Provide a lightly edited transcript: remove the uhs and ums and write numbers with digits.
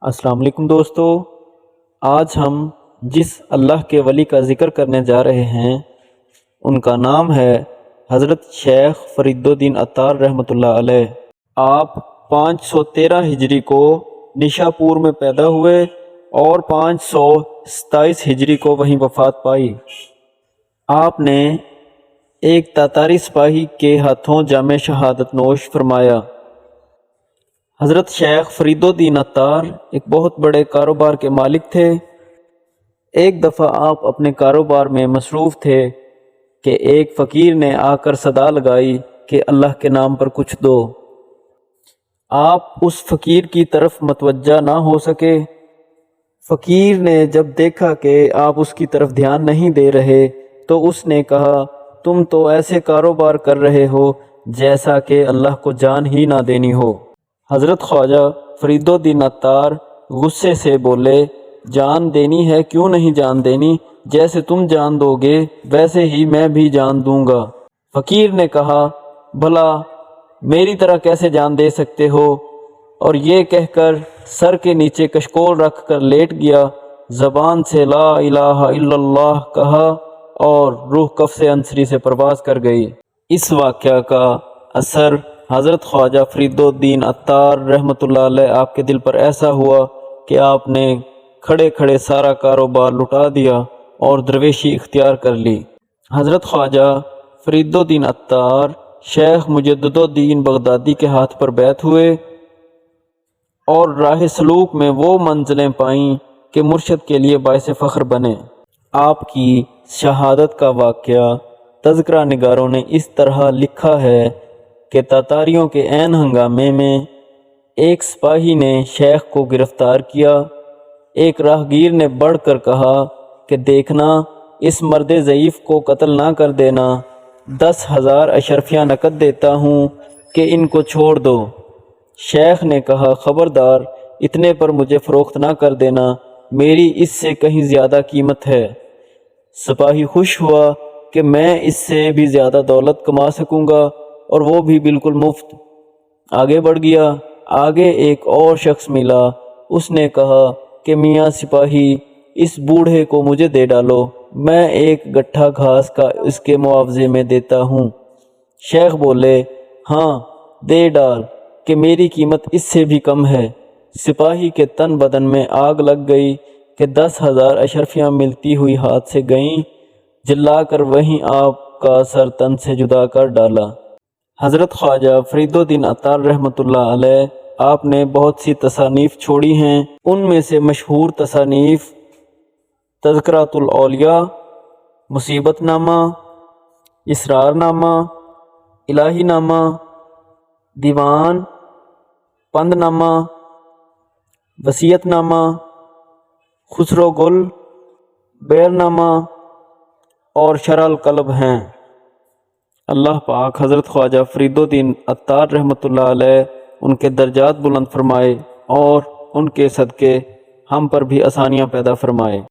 السلام علیکم دوستو، آج ہم جس اللہ کے ولی کا ذکر کرنے جا رہے ہیں ان کا نام ہے حضرت شیخ فرید الدین عطار رحمۃ اللہ علیہ۔ آپ 513 ہجری کو نشاپور میں پیدا ہوئے اور 527 ہجری کو وہیں وفات پائی۔ آپ نے ایک تاتاری سپاہی کے ہاتھوں جام شہادت نوش فرمایا۔ حضرت شیخ فرید الدین عطار ایک بہت بڑے کاروبار کے مالک تھے۔ ایک دفعہ آپ اپنے کاروبار میں مصروف تھے کہ ایک فقیر نے آ کر صدا لگائی کہ اللہ کے نام پر کچھ دو۔ آپ اس فقیر کی طرف متوجہ نہ ہو سکے۔ فقیر نے جب دیکھا کہ آپ اس کی طرف دھیان نہیں دے رہے تو اس نے کہا، تم تو ایسے کاروبار کر رہے ہو جیسا کہ اللہ کو جان ہی نہ دینی ہو۔ حضرت خواجہ فرید الدین عطار غصے سے بولے، جان دینی ہے کیوں نہیں جان دینی، جیسے تم جان دو گے ویسے ہی میں بھی جان دوں گا۔ فقیر نے کہا، بھلا میری طرح کیسے جان دے سکتے ہو، اور یہ کہہ کر سر کے نیچے کشکول رکھ کر لیٹ گیا، زبان سے لا الہ الا اللہ کہا اور روح قفس عنصری سے پرواز کر گئی۔ اس واقعہ کا اثر حضرت خواجہ فرید الدین عطار رحمۃ اللہ علیہ آپ کے دل پر ایسا ہوا کہ آپ نے کھڑے کھڑے سارا کاروبار لٹا دیا اور درویشی اختیار کر لی۔ حضرت خواجہ فرید الدین عطار شیخ مجدد الدین بغدادی کے ہاتھ پر بیعت ہوئے اور راہ سلوک میں وہ منزلیں پائیں کہ مرشد کے لیے باعث فخر بنے۔ آپ کی شہادت کا واقعہ تذکرہ نگاروں نے اس طرح لکھا ہے کہ تاتاریوں کے عین ہنگامے میں ایک سپاہی نے شیخ کو گرفتار کیا۔ ایک راہگیر نے بڑھ کر کہا کہ دیکھنا اس مرد ضعیف کو قتل نہ کر دینا، 10,000 اشرفیہ نقد دیتا ہوں کہ ان کو چھوڑ دو۔ شیخ نے کہا، خبردار، اتنے پر مجھے فروخت نہ کر دینا، میری اس سے کہیں زیادہ قیمت ہے۔ سپاہی خوش ہوا کہ میں اس سے بھی زیادہ دولت کما سکوں گا، اور وہ بھی بالکل مفت۔ آگے بڑھ گیا۔ آگے ایک اور شخص ملا، اس نے کہا کہ میاں سپاہی، اس بوڑھے کو مجھے دے ڈالو، میں ایک گٹھا گھاس کا اس کے معاوضے میں دیتا ہوں۔ شیخ بولے، ہاں دے ڈال کہ میری قیمت اس سے بھی کم ہے۔ سپاہی کے تن بدن میں آگ لگ گئی کہ 10,000 اشرفیاں ملتی ہوئی ہاتھ سے گئیں، جلا کر وہیں آپ کا سر تن سے جدا کر ڈالا۔ حضرت خواجہ فرید الدین عطار رحمۃ اللہ علیہ آپ نے بہت سی تصانیف چھوڑی ہیں۔ ان میں سے مشہور تصانیف تذکرۃ الاولیاء، مصیبت نامہ، اسرار نامہ، الہی نامہ، دیوان، پند نامہ، وصیت نامہ، خسرو گل، بیر نامہ اور شرح القلب ہیں۔ اللہ پاک حضرت خواجہ فرید الدین عطار رحمۃ اللہ علیہ ان کے درجات بلند فرمائے اور ان کے صدقے ہم پر بھی آسانیاں پیدا فرمائے۔